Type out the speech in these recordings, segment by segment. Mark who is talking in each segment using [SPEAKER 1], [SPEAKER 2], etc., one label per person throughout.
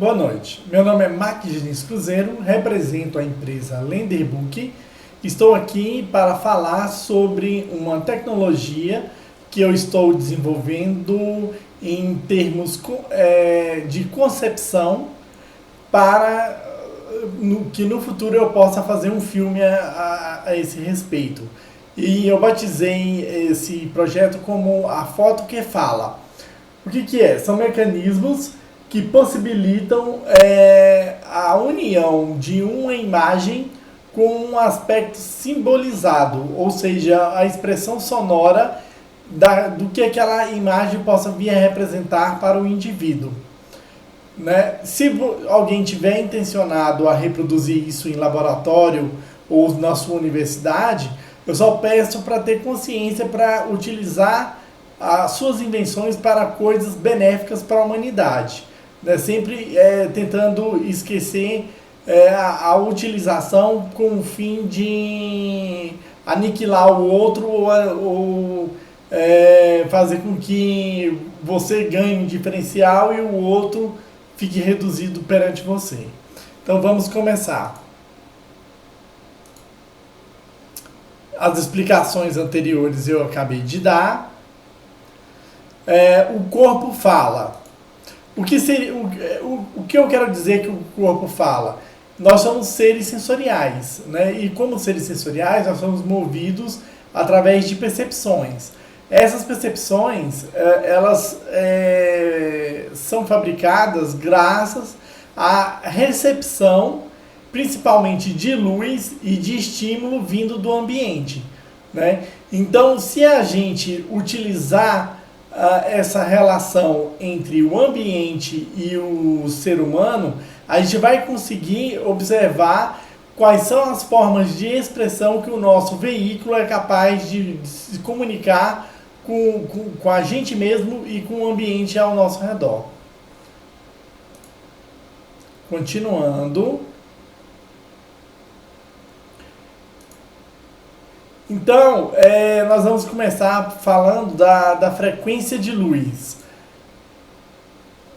[SPEAKER 1] Boa noite, meu nome é Mark Diniz Cruzeiro, represento a empresa Lenderbook. Estou aqui para falar sobre uma tecnologia que eu estou desenvolvendo em termos de concepção para que no futuro eu possa fazer um filme a esse respeito. E eu batizei esse projeto como A Foto que Fala. O que é? São mecanismos que possibilitam a união de uma imagem com um aspecto simbolizado, ou seja, a expressão sonora do que aquela imagem possa vir a representar para o indivíduo. Né? Se alguém tiver intencionado a reproduzir isso em laboratório ou na sua universidade, eu só peço para ter consciência para utilizar as suas invenções para coisas benéficas para a humanidade. Né? Sempre tentando esquecer a utilização com o fim de aniquilar o outro ou fazer com que você ganhe um diferencial e o outro fique reduzido perante você. Então vamos começar. As explicações anteriores eu acabei de dar. O corpo fala. O que eu quero dizer que o corpo fala? Nós somos seres sensoriais, né? E como seres sensoriais, nós somos movidos através de percepções. Essas percepções, elas são fabricadas graças à recepção, principalmente de luz e de estímulo vindo do ambiente, né? Então, se a gente utilizar essa relação entre o ambiente e o ser humano, a gente vai conseguir observar quais são as formas de expressão que o nosso veículo é capaz de se comunicar com a gente mesmo e com o ambiente ao nosso redor. Continuando. Então, nós vamos começar falando da frequência de luz.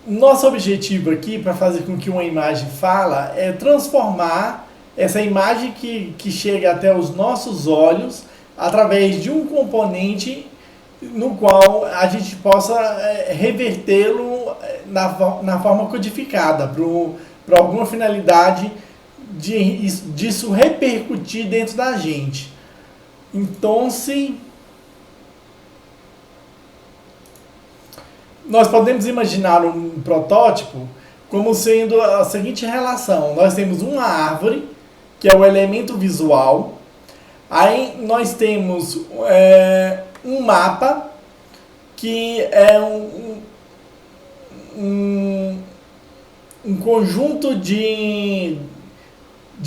[SPEAKER 1] Nosso objetivo aqui, para fazer com que uma imagem fala, é transformar essa imagem que chega até os nossos olhos através de um componente no qual a gente possa revertê-lo na forma codificada, para alguma finalidade disso repercutir dentro da gente. Então, nós podemos imaginar um protótipo como sendo a seguinte relação. Nós temos uma árvore, que é o elemento visual. Aí nós temos um mapa, que é um conjunto de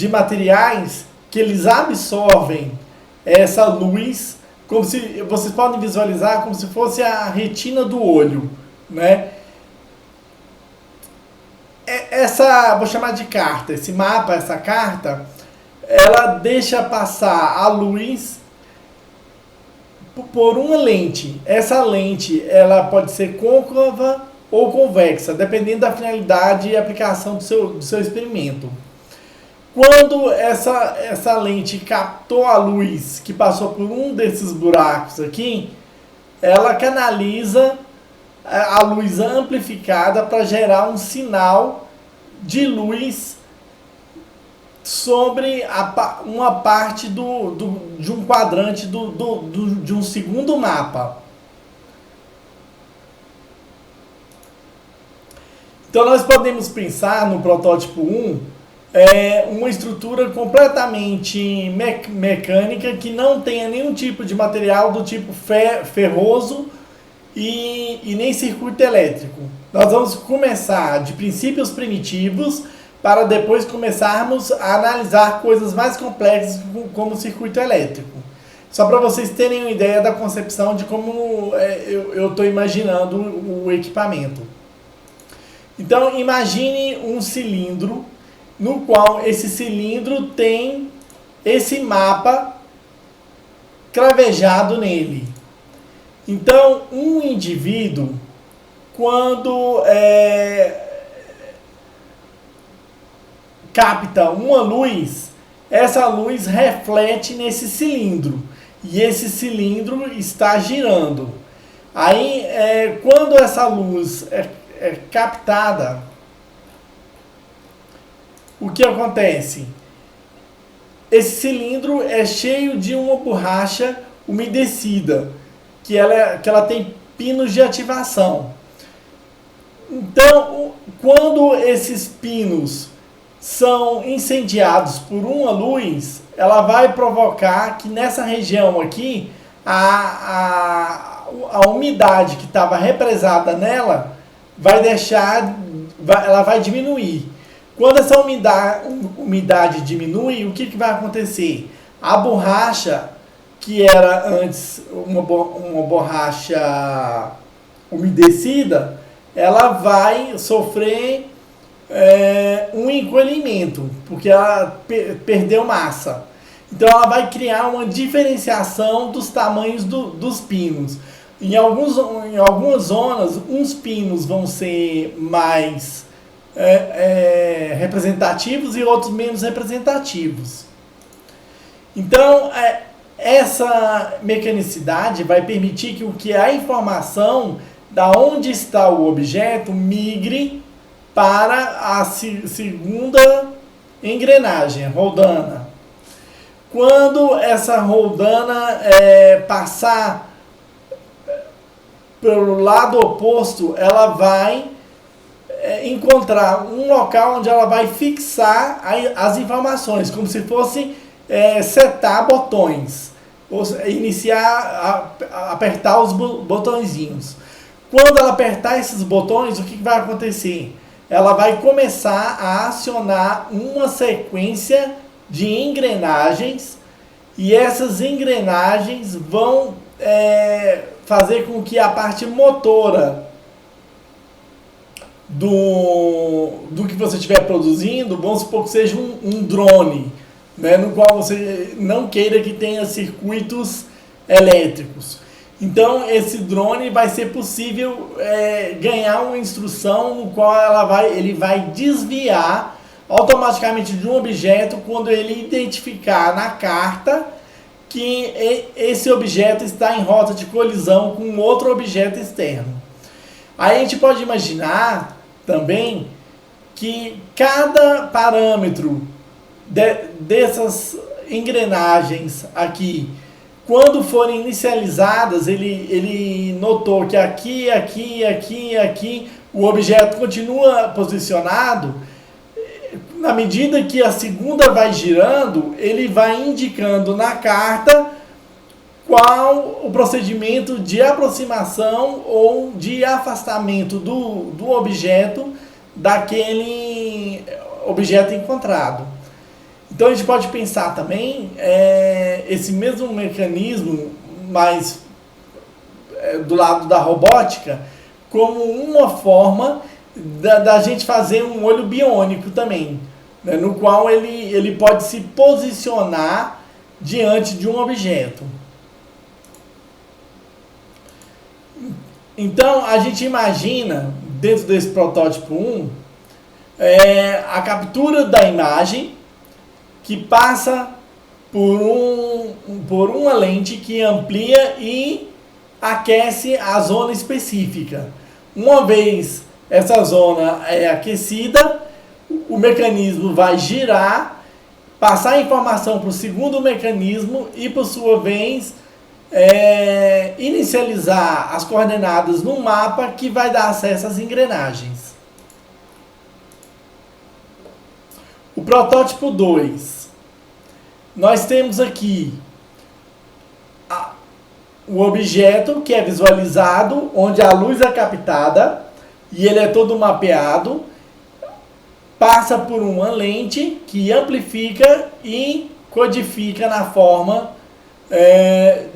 [SPEAKER 1] materiais que eles absorvem essa luz, como se vocês podem visualizar como se fosse a retina do olho, né? Vou chamar de carta, esse mapa, essa carta, ela deixa passar a luz por uma lente. Essa lente, ela pode ser côncava ou convexa, dependendo da finalidade e aplicação do seu experimento. Quando essa lente captou a luz que passou por um desses buracos aqui, ela canaliza a luz amplificada para gerar um sinal de luz sobre uma parte de um quadrante de um segundo mapa. Então nós podemos pensar no protótipo 1 uma estrutura completamente mecânica que não tenha nenhum tipo de material do tipo ferroso e nem circuito elétrico. Nós vamos começar de princípios primitivos para depois começarmos a analisar coisas mais complexas como o circuito elétrico. Só para vocês terem uma ideia da concepção de como eu estou imaginando o equipamento. Então imagine um cilindro no qual esse cilindro tem esse mapa cravejado nele. Então, um indivíduo, quando capta uma luz, essa luz reflete nesse cilindro e esse cilindro está girando. Aí, quando essa luz é captada, o que acontece? Esse cilindro é cheio de uma borracha umedecida, que ela tem pinos de ativação. Então, quando esses pinos são incendiados por uma luz, ela vai provocar que nessa região aqui, a umidade que estava represada nela ela vai diminuir. Quando essa umidade diminui, o que vai acontecer? A borracha, que era antes uma borracha umedecida, ela vai sofrer um encolhimento, porque ela perdeu massa. Então ela vai criar uma diferenciação dos tamanhos dos pinos. Em algumas zonas, uns pinos vão ser mais representativos e outros menos representativos. Então, essa mecanicidade vai permitir que a informação da onde está o objeto migre para a segunda engrenagem, roldana. Quando essa roldana passar pelo lado oposto, ela vai encontrar um local onde ela vai fixar as informações, como se fosse setar botões, ou apertar os botõezinhos. Quando ela apertar esses botões, o que vai acontecer? Ela vai começar a acionar uma sequência de engrenagens, e essas engrenagens vão fazer com que a parte motora do que você estiver produzindo, vamos supor que seja um drone, né, no qual você não queira que tenha circuitos elétricos. Então, esse drone vai ser possível ganhar uma instrução no qual ele vai desviar automaticamente de um objeto quando ele identificar na carta que esse objeto está em rota de colisão com outro objeto externo. Aí a gente pode imaginar também que cada parâmetro dessas engrenagens aqui, quando forem inicializadas, ele notou que aqui o objeto continua posicionado. Na medida que a segunda vai girando, ele vai indicando na carta qual o procedimento de aproximação ou de afastamento do objeto daquele objeto encontrado. Então a gente pode pensar também esse mesmo mecanismo, mas do lado da robótica, como uma forma da gente fazer um olho biônico também, né, no qual ele pode se posicionar diante de um objeto. Então a gente imagina, dentro desse protótipo 1, a captura da imagem que passa por uma lente que amplia e aquece a zona específica. Uma vez essa zona é aquecida, o mecanismo vai girar, passar a informação para o segundo mecanismo e, por sua vez, inicializar as coordenadas no mapa que vai dar acesso às engrenagens. O protótipo 2. Nós temos aqui o objeto que é visualizado, onde a luz é captada e ele é todo mapeado, passa por uma lente que amplifica e codifica na forma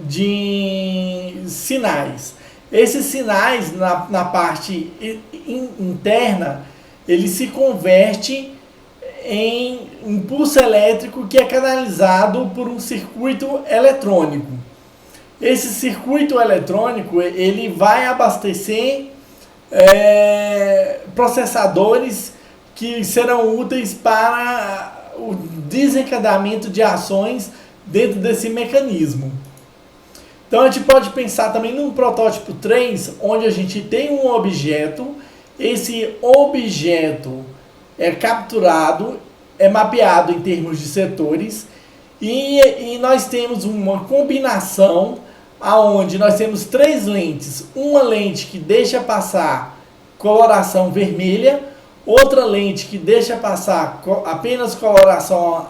[SPEAKER 1] de sinais. Esses sinais, na parte interna, ele se converte em impulso elétrico que é canalizado por um circuito eletrônico. Esse circuito eletrônico ele vai abastecer processadores que serão úteis para o desencadeamento de ações dentro desse mecanismo. Então a gente pode pensar também num protótipo 3, onde a gente tem um objeto, esse objeto é capturado, é mapeado em termos de setores, e nós temos uma combinação aonde nós temos 3 lentes, uma lente que deixa passar coloração vermelha, outra lente que deixa passar apenas coloração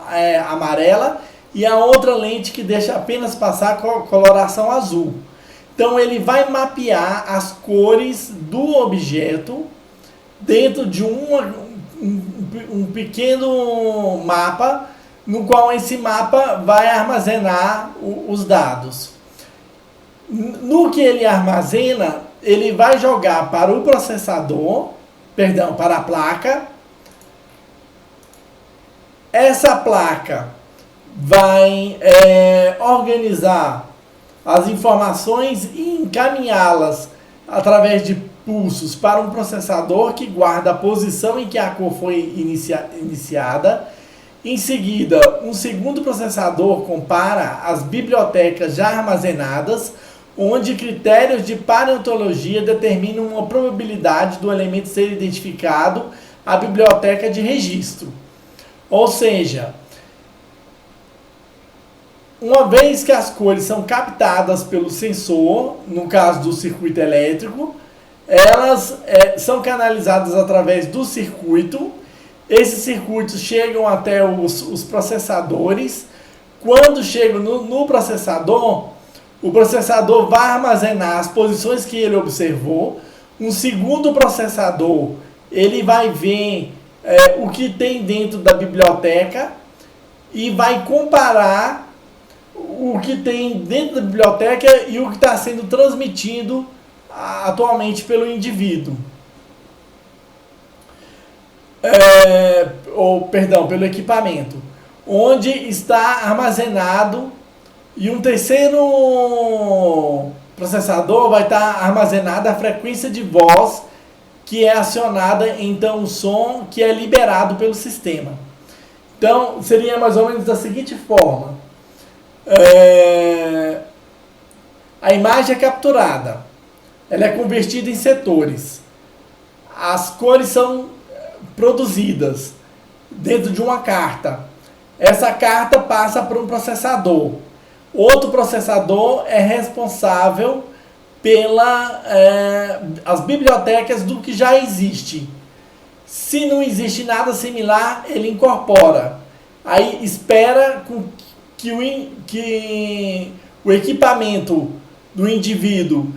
[SPEAKER 1] amarela e a outra lente que deixa apenas passar coloração azul. Então ele vai mapear as cores do objeto dentro de um pequeno mapa, no qual esse mapa vai armazenar os dados. No que ele armazena, ele vai jogar para o processador, para a placa. Essa placa vai organizar as informações e encaminhá-las através de pulsos para um processador que guarda a posição em que a cor foi iniciada. Em seguida, um segundo processador compara as bibliotecas já armazenadas, onde critérios de paleontologia determinam uma probabilidade do elemento ser identificado à biblioteca de registro. Ou seja, uma vez que as cores são captadas pelo sensor, no caso do circuito elétrico, elas são canalizadas através do circuito. Esses circuitos chegam até os processadores. Quando chegam no processador, o processador vai armazenar as posições que ele observou. Um segundo processador, ele vai ver o que tem dentro da biblioteca e vai comparar o que tem dentro da biblioteca e o que está sendo transmitido atualmente pelo indivíduo. Pelo equipamento, onde está armazenado, e um terceiro processador vai estar armazenada a frequência de voz que é acionada, então o som que é liberado pelo sistema. Então seria mais ou menos da seguinte forma: a imagem é capturada, ela é convertida em setores, as cores são produzidas dentro de uma carta. Essa carta passa para um processador. Outro processador é responsável as bibliotecas do que já existe. Se não existe nada similar, ele incorpora. Aí espera que o equipamento do indivíduo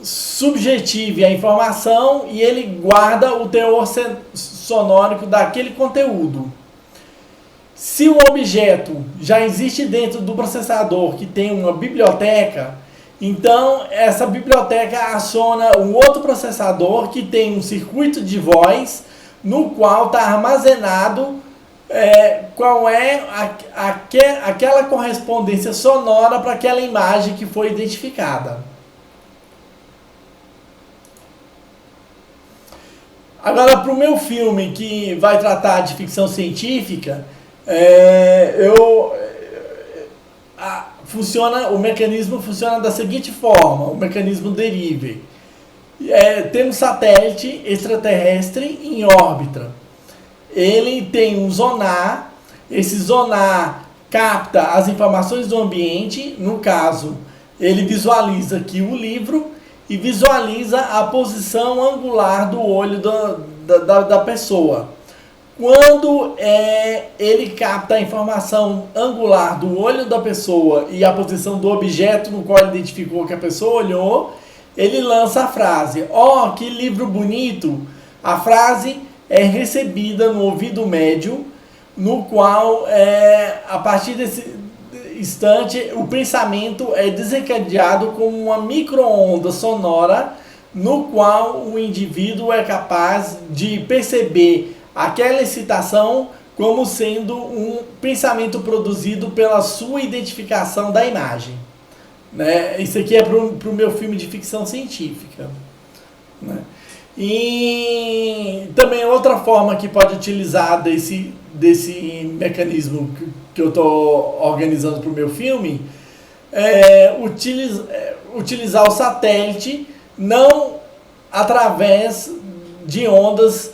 [SPEAKER 1] subjetive a informação e ele guarda o teor sonórico daquele conteúdo. Se o objeto já existe dentro do processador que tem uma biblioteca, então essa biblioteca aciona um outro processador que tem um circuito de voz no qual está armazenado qual é aquela correspondência sonora para aquela imagem que foi identificada. Agora, para o meu filme, que vai tratar de ficção científica, o mecanismo funciona da seguinte forma: o mecanismo derive. Temos satélite extraterrestre em órbita. Ele tem um sonar. Esse sonar capta as informações do ambiente. No caso, ele visualiza aqui o livro e visualiza a posição angular do olho da pessoa. Quando ele capta a informação angular do olho da pessoa e a posição do objeto no qual ele identificou que a pessoa olhou, ele lança a frase: "Ó, que livro bonito!" A frase é recebida no ouvido médio, no qual, a partir desse instante, o pensamento é desencadeado como uma micro-onda sonora, no qual o indivíduo é capaz de perceber aquela excitação como sendo um pensamento produzido pela sua identificação da imagem. Né? Isso aqui é para o meu filme de ficção científica. Né? E também outra forma que pode utilizar desse mecanismo que eu estou organizando para o meu filme é utilizar o satélite não através de ondas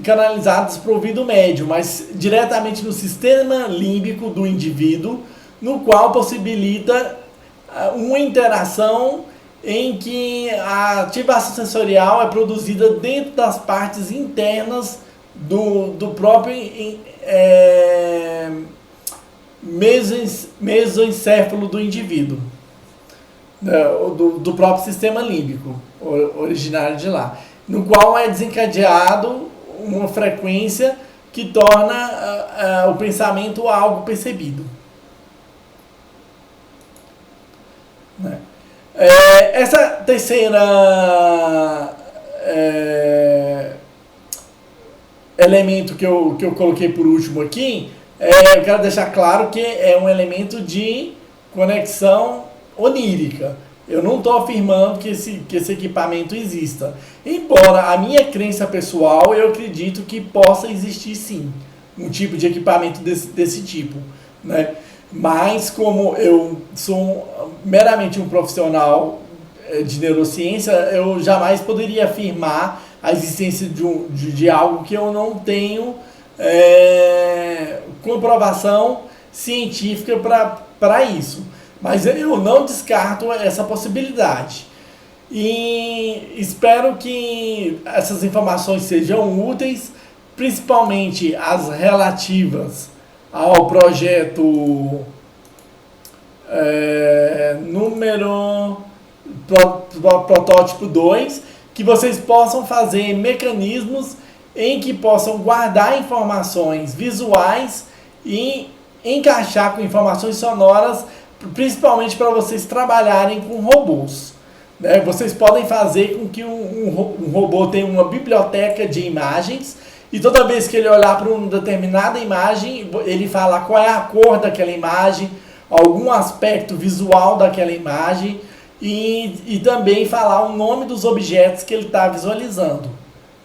[SPEAKER 1] canalizadas para o ouvido médio, mas diretamente no sistema límbico do indivíduo, no qual possibilita uma interação em que a ativação sensorial é produzida dentro das partes internas do próprio mesoencéfalo do indivíduo, do próprio sistema límbico, originário de lá, no qual é desencadeado uma frequência que torna o pensamento algo percebido. Né? Essa terceira elemento que eu coloquei por último aqui, eu quero deixar claro que é um elemento de conexão onírica. Eu não estou afirmando que esse equipamento exista. Embora a minha crença pessoal, eu acredito que possa existir sim um tipo de equipamento desse tipo, né? Mas como eu sou meramente um profissional de neurociência, eu jamais poderia afirmar a existência de algo que eu não tenho comprovação científica para isso. Mas eu não descarto essa possibilidade. E espero que essas informações sejam úteis, principalmente as relativas ao projeto protótipo 2, que vocês possam fazer mecanismos em que possam guardar informações visuais e encaixar com informações sonoras, principalmente para vocês trabalharem com robôs. Né? Vocês podem fazer com que um robô tenha uma biblioteca de imagens e toda vez que ele olhar para uma determinada imagem, ele fala qual é a cor daquela imagem, algum aspecto visual daquela imagem e também falar o nome dos objetos que ele está visualizando.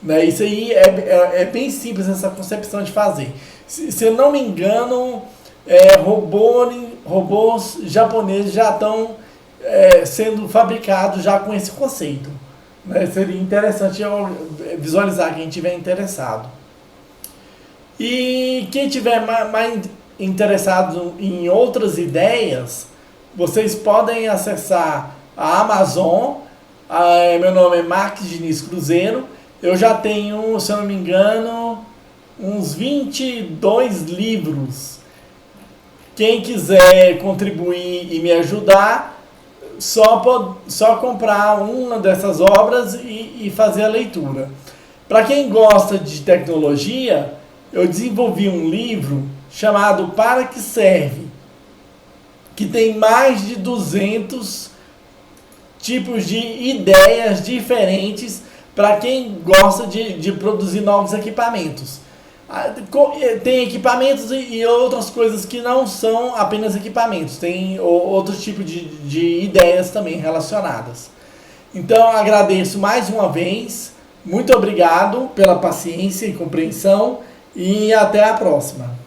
[SPEAKER 1] Né? Isso aí é bem simples essa concepção de fazer. Se eu não me engano, robôs japoneses já estão sendo fabricados já com esse conceito. Né? Seria interessante eu visualizar quem estiver interessado. E quem estiver mais interessado em outras ideias, vocês podem acessar a Amazon. Meu nome é Marques Diniz Cruzeiro. Eu já tenho, se eu não me engano, uns 22 livros. Quem quiser contribuir e me ajudar, só comprar uma dessas obras e fazer a leitura. Para quem gosta de tecnologia, eu desenvolvi um livro chamado Para Que Serve, que tem mais de 200 tipos de ideias diferentes para quem gosta de produzir novos equipamentos. Tem equipamentos e outras coisas que não são apenas equipamentos, tem outros tipos de ideias também relacionadas. Então agradeço mais uma vez, muito obrigado pela paciência e compreensão e até a próxima.